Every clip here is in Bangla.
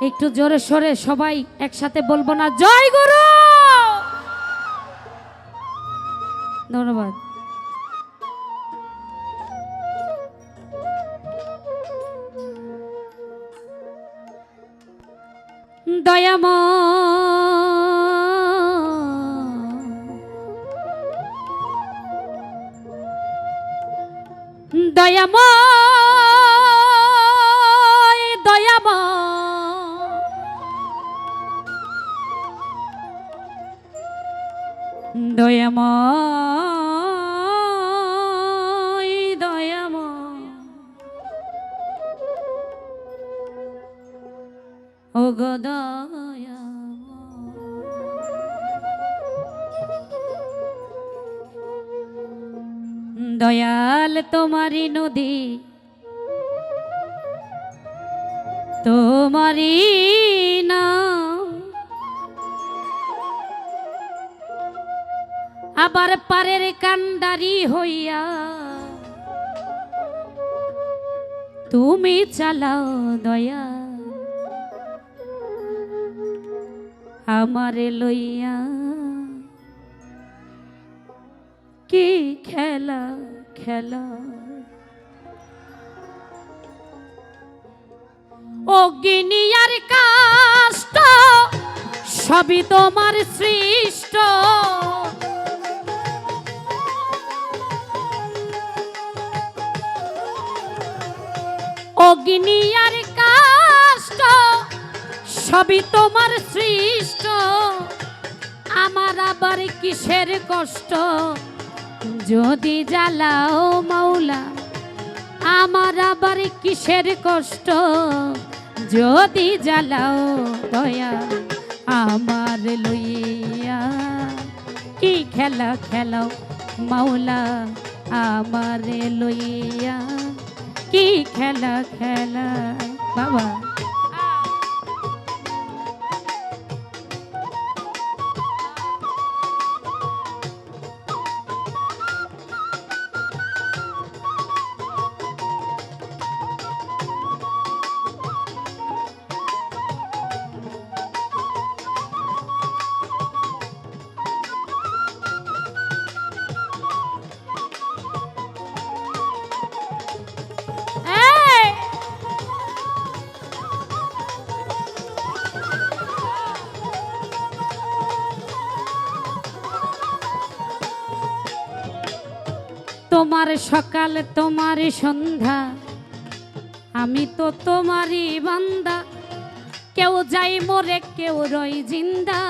একটু জোরে সোরে সবাই একসাথে বলবো না জয় গুরু। ধন্যবাদ। দয়াময় দয়াময় ও গো দয়াল তোমারি নদী তোমারি না আবার পারের কান্ডারি হইয়া তুমি চালাও দয়া আমারে লইয়া কি খেলা খেলা অগ্নি আর কাষ্ট সবই তোমার সৃষ্ট অগ্নি আর কাষ্ট সবই তোমার সৃষ্ট আমার আবার কিসের কষ্ট যদি জ্বালাও মাওলা আমার আবার কিসের কষ্ট যদি জ্বালাও দয়া আমার লইয়া কি খেলা খেলাও মাওলা আমার লইয়া কি খেলা খেলা বাবা। তোমার সকাল তোমার সন্ধ্যা আমি তো তোমারই বান্দা কেউ যাই মরে কেউ রই জিন্দা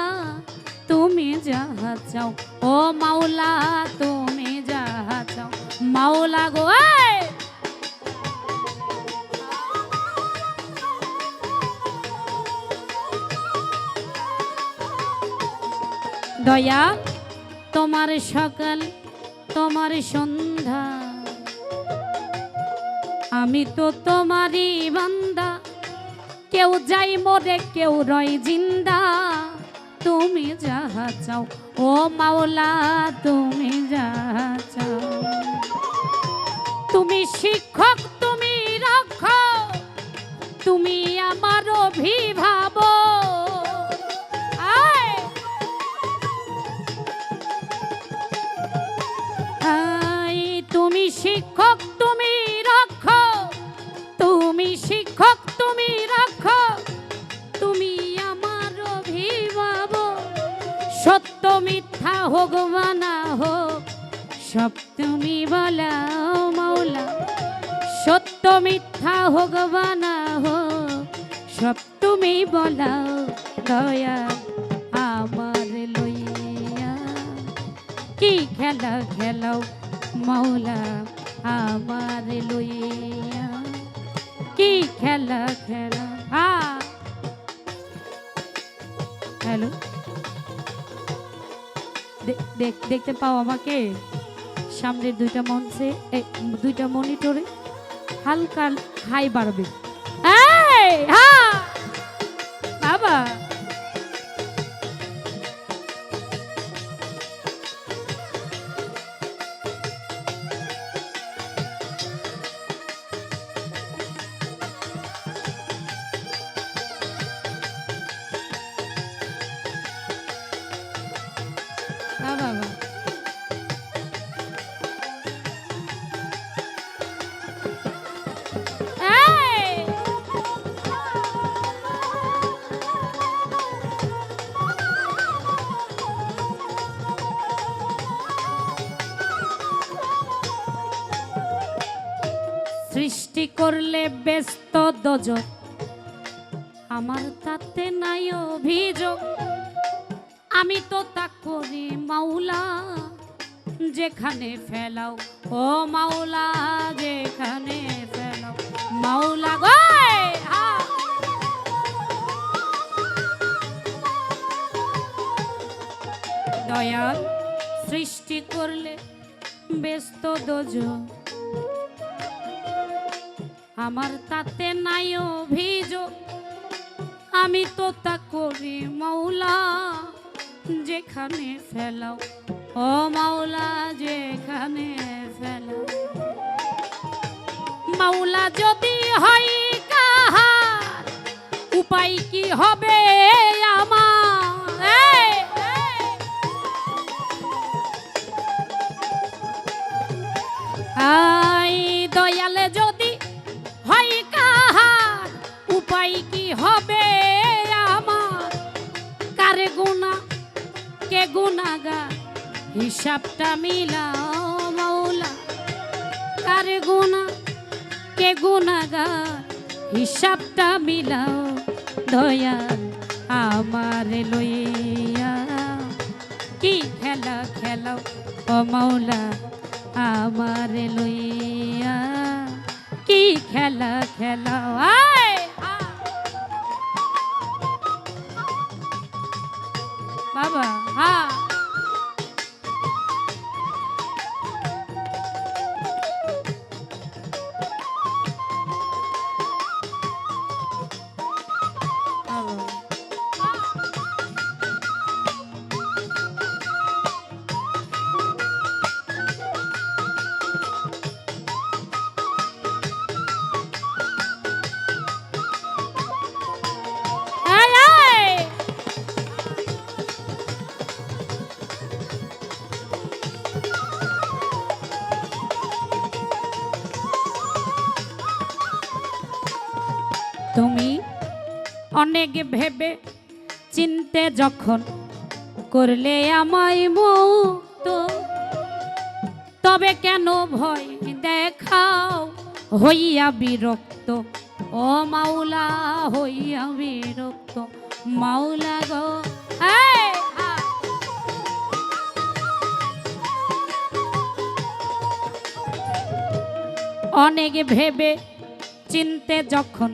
তুমি যাহা চাও ও মাওলা তুমি যাহা চাও মাওলা গো দয়া তোমার সকাল তোমার সন্ধ্যা আমি তো তোমারই বান্দা কেউ যাই মরে কেউ রয় জিন্দা তুমি যাহা চাও ও মাওলা তুমি যাহা চাও তুমি শিক্ষক তুমি রক্ষক তুমি আমার অভিভাবক তুমি শিক্ষক তুমি রক্ষক তুমি শিক্ষক তুমি রক্ষক তুমি আমার অভিভাবক সত্য মিথ্যা হোক বা না হোক সব তুমি বলাও মাওলা সত্য মিথ্যা হোক বা না হোক সব তুমি বলাও দয়া আমার লইয়া কি খেলা খেলাও মাওলা আমার লইয়া কি খেলা খেলা। হ্যালো দেখতে পাও আমাকে সামনের দুইটা মঞ্চে দুইটা মনিটরে হালকা হাই বাড়বে বাবা সৃষ্টি করলে ব্যস্ত দোজক, আমার তাতে নাই অভিযোগ। আমি তো তা করি মাওলা, যেখানে ফেলাও ও মাওলা, যেখানে ফেলাও মাওলা গো। দয়াল সৃষ্টি করলে ব্যস্ত দোজক, আমার তাতে নাই অভিযোগ। আমি তো তা করি মাওলা, যেখানে ফেলাও ও মাওলা, যেখানে ফেলাও। মাওলা যদি হয় কাহার, উপায় কি হবে আমার? আই দয়ালে যদি হয় কাহার, উপায় কি হবে আমার? কারে গুনাহ কে গুনাহগার, হিসাবটা মিলাও মাওলা। কারে গুনাহ কে গুনাহগার, হিসাবটা মিলাও দয়াল আমার লইয়া। কি খেলা খেলাও ও মাওলা আমার লইয়া, কি খেলা খেলাও। বাবা হ্যাঁ তুমি অনেক ভেবে চিনতে যখন করলে আমায় মুক্ত, তবে কেন ভয় দেখাও হইয়া বিরক্ত ও মাওলা, হইয়া বিরক্ত মাওলা গো। অনেক ভেবে চিনতে যখন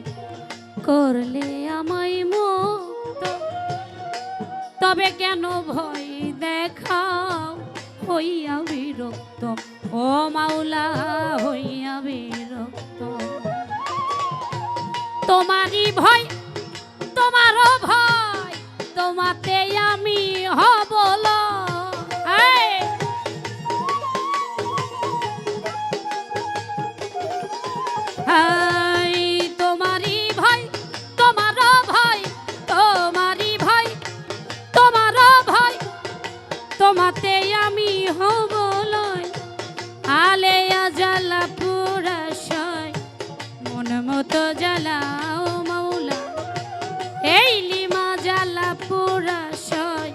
করলে আমায় মুক্ত, তবে কেন ভয় দেখাও হইয়া বিরক্ত ও মাওলা, হইয়া বিরক্ত। তোমারই ভয় তোমারও ভয়, তোমাতে আমি হব তোমারই ভয় তোমারও ভয়, তোমারই ভয় তোমারও ভয়, তোমাতে আমি হব লয়। আলেয়া জ্বালা পুরাশয় মন মতো জ্বালাও মাওলা, এই লিমা জ্বালা পুরাশয়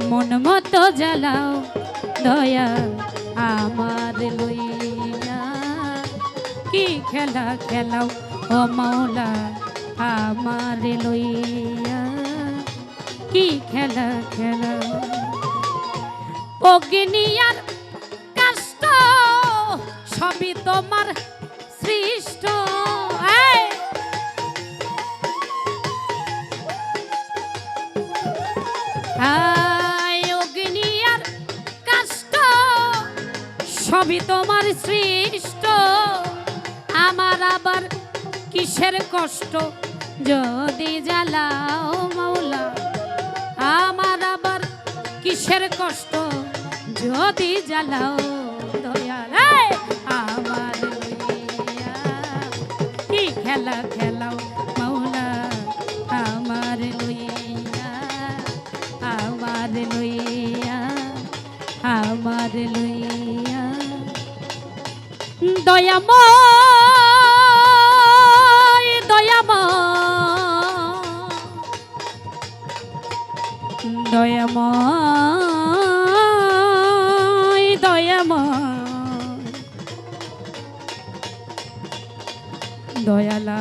মন মতো জ্বালাও দয়া আমার লইয়া। কি খেলা খেলাও ও মাওলা আমার লইয়া, কি খেলা খেলাও। অগ্নি আর কাষ্ঠ সবই তোমার সৃষ্ট, অগ্নি আর কাষ্ঠ সবই তোমার সৃষ্ট। আমার আবার কিসের কষ্ট যদি জ্বালাও মাওলা, আমার আবার কিসের কষ্ট যদি জ্বালাও দয়াল আমার লইয়া। কি খেলা খেলাও মাওলা আমার লইয়া, আমার লইয়া, আমার লইয়া। দয়াময় দয়াময় দয়াময় দয়াময় দয়ালা